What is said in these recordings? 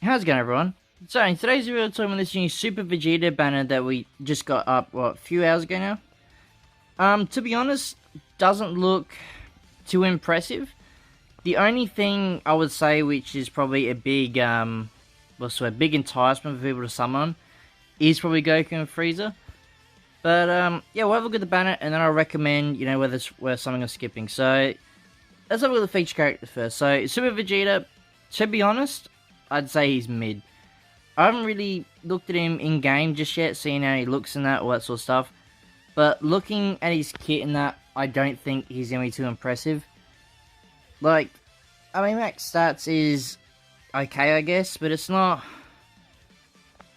How's it going, everyone? So, in today's video, we're talking about this new Super Vegeta banner that we just got up, what, a few hours ago now? To be honest, doesn't look too impressive. The only thing I would say, which is probably a big, big enticement for people to summon, is probably Goku and Frieza. But, yeah, we'll have a look at the banner, and then I'll recommend, whether it's worth something or skipping. So, let's have a look at the feature characters first. So, Super Vegeta, to be honest, I'd say he's mid. I haven't really looked at him in-game just yet, seeing how he looks and that, all that sort of stuff. But looking at his kit and that, I don't think he's going to be too impressive. Like, I mean, max stats is okay, I guess, but it's not...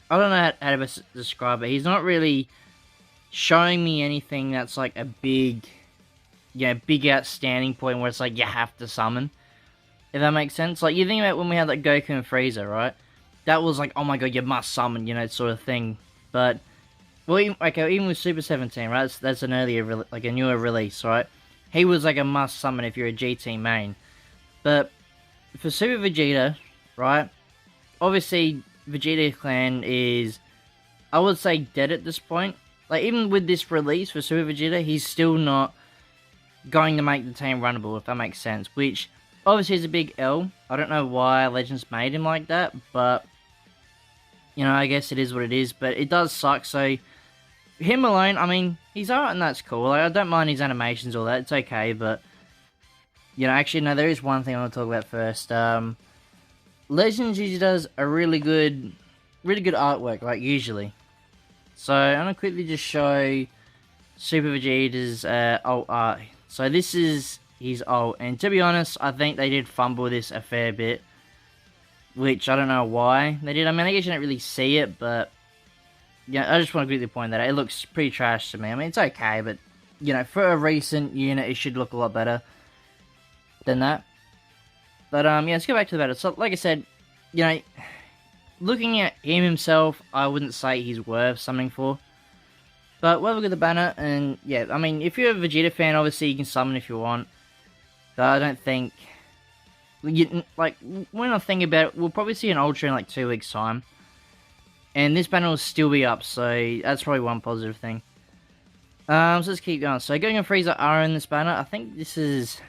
I don't know how to best describe it. He's not really showing me anything that's like a big outstanding point where it's like, you have to summon. If that makes sense. Like, you think about when we had like Goku and Frieza, right? That was like, oh my god, you must summon, sort of thing. But, well, even with Super 17, right? That's an earlier, like a newer release, right? He was like a must summon if you're a GT main. But, for Super Vegeta, right? Obviously, Vegeta Clan is, I would say, dead at this point. Like, even with this release for Super Vegeta, he's still not going to make the team runnable, if that makes sense. Which, obviously, is a big L. I don't know why Legends made him like that, but... I guess it is what it is, but it does suck, so... Him alone, I mean, he's alright and that's cool. Like, I don't mind his animations, all that, it's okay, but... actually, no, there is one thing I want to talk about first. Legends usually does a really good artwork, like, usually. So, I'm going to quickly just show Super Vegeta's alt art. So, this is his alt, and to be honest, I think they did fumble this a fair bit. Which, I don't know why they did. I mean, I guess you don't really see it, but... I just want to quickly point that out. It looks pretty trash to me. I mean, it's okay, but... for a recent unit, it should look a lot better than that. But, yeah, let's go back to the battle. So, like I said, looking at him himself, I wouldn't say he's worth something for. But we'll have a look at the banner, and, yeah, I mean, if you're a Vegeta fan, obviously you can summon if you want. But I don't think... when I think about it, we'll probably see an Ultra in like 2 weeks' time. And this banner will still be up, so that's probably one positive thing. So let's keep going. So Goku and Frieza are in this banner. I think this is...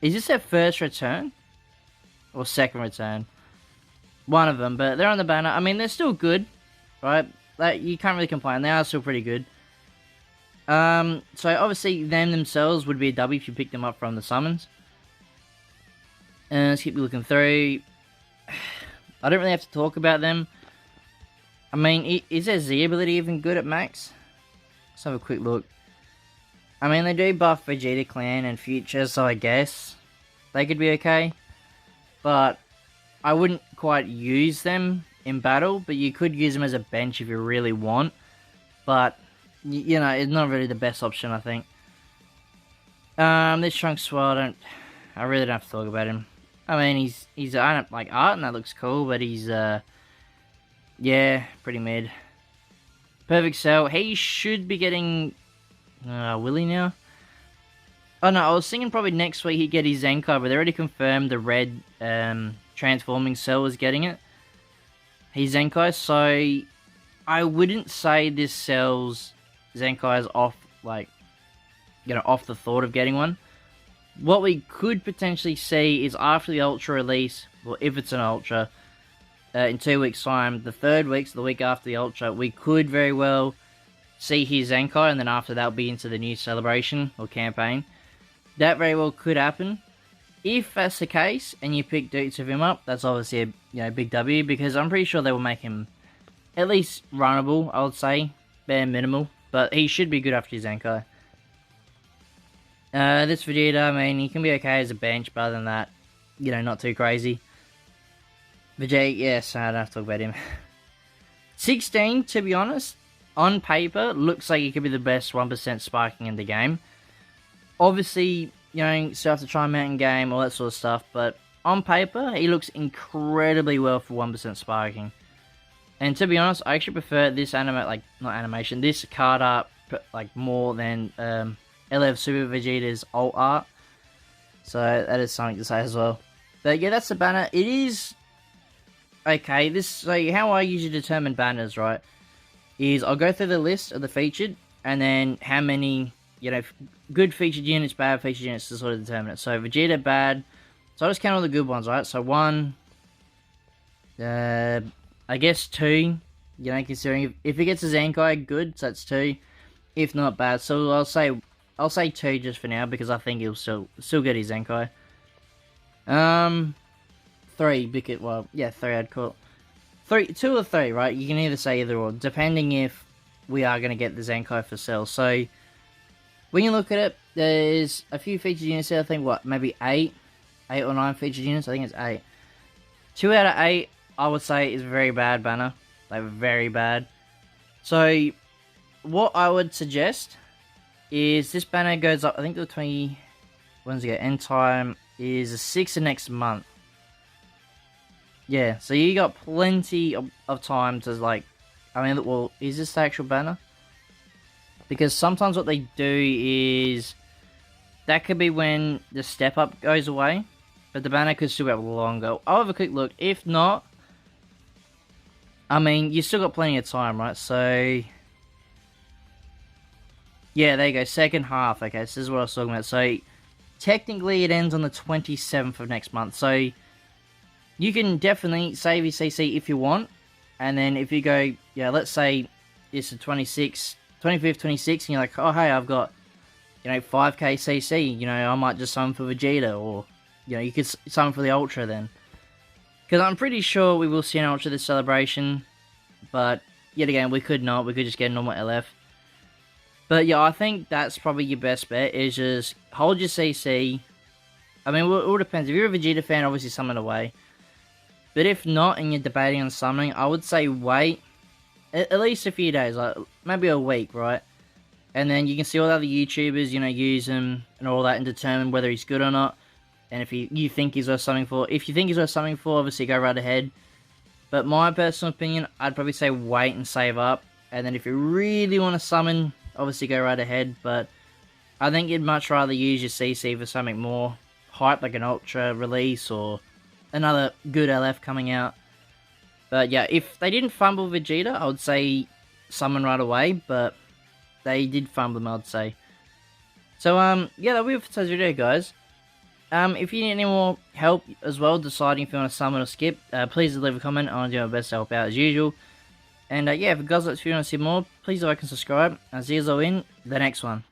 Is this their first return? Or second return? One of them, but they're on the banner. I mean, they're still good, right? You can't really complain. They are still pretty good. So obviously, them themselves would be a W if you pick them up from the summons. Let's keep looking through. I don't really have to talk about them. I mean, is their Z ability even good at max? Let's have a quick look. I mean, they do buff Vegeta Clan and Future, so I guess they could be okay. But I wouldn't quite use them in battle, but you could use them as a bench if you really want. But, it's not really the best option, I think. This Trunks Swell, I really don't have to talk about him. I mean, he's like art and that looks cool, but he's yeah, pretty mid. Perfect Cell, he should be getting will he now? Oh no, I was thinking probably next week he'd get his Zenkai, but they already confirmed the red transforming Cell is getting it. He's Zenkai, so I wouldn't say this Cell's Zenkai is off off the thought of getting one. What we could potentially see is after the Ultra release, or if it's an Ultra, in 2 weeks' time, the 3rd week, so the week after the Ultra, we could very well see his Zenkai, and then after that, will be into the new celebration or campaign. That very well could happen. If that's the case, and you pick Dukes of him up, that's obviously a big W, because I'm pretty sure they will make him at least runnable, I would say, bare minimal, but he should be good after his Zenkai. This Vegeta, I mean, he can be okay as a bench, but other than that, not too crazy. Vegeta, yes, I don't have to talk about him. 16, to be honest, on paper, looks like he could be the best 1% sparking in the game. Obviously, still have to try him out in game, all that sort of stuff, but on paper, he looks incredibly well for 1% sparking. And to be honest, I actually prefer this this card art, more than, LF Super Vegeta's alt art. So that is something to say as well. But yeah, that's the banner. It is okay, so how I usually determine banners, right, is I'll go through the list of the featured, and then how many, good featured units, bad featured units to sort of determine it. So Vegeta bad, so I just count all the good ones, right? So 1, I guess 2, considering if it gets a Zenkai, good, so that's 2. If not, bad. So I'll say 2 just for now, because I think he'll still get his Zenkai. 3, because, well, yeah, 3 I'd call it. 2 or 3, right? You can either say either or, depending if we are going to get the Zenkai for sale. So, when you look at it, there's a few featured units there, I think, maybe 8 or 9 featured units, I think it's 8. 2 out of 8, I would say, is a very bad banner. Like, very bad. So, what I would suggest is this banner goes up, I think the 20, when's it go? End time is the 6th of next month. Yeah, so you got plenty of time to, like, well, is this the actual banner? Because sometimes what they do is, that could be when the step up goes away, but the banner could still go longer. I'll have a quick look. If not, you still got plenty of time, right? So, yeah, there you go, second half. Okay, so this is what I was talking about. So, technically it ends on the 27th of next month. So, you can definitely save your CC if you want. And then if you go, let's say it's the 25th, 26th, and you're like, oh, hey, I've got, 5k CC, I might just summon for Vegeta, or, you could summon for the Ultra then. Because I'm pretty sure we will see an Ultra this celebration, but, yet again, we could not, we could just get a normal LF. But yeah, I think that's probably your best bet, is just hold your CC. It all depends. If you're a Vegeta fan, obviously summon away. But if not, and you're debating on summoning, I would say wait at least a few days, like maybe a week, right? And then you can see all the other YouTubers, use him and all that, and determine whether he's good or not. And if you think he's worth something for, obviously go right ahead. But my personal opinion, I'd probably say wait and save up. And then if you really want to summon, obviously go right ahead. But I think you'd much rather use your CC for something more hype, like an Ultra release or another good LF coming out. But yeah, if they didn't fumble Vegeta, I would say summon right away. But they did fumble him, I'd say. So, yeah, that'll be it for today's video, guys. If you need any more help as well deciding if you want to summon or skip, please leave a comment. I'll do my best to help out as usual. And yeah, if you guys like to see more, please like and subscribe. I'll see you all in the next one.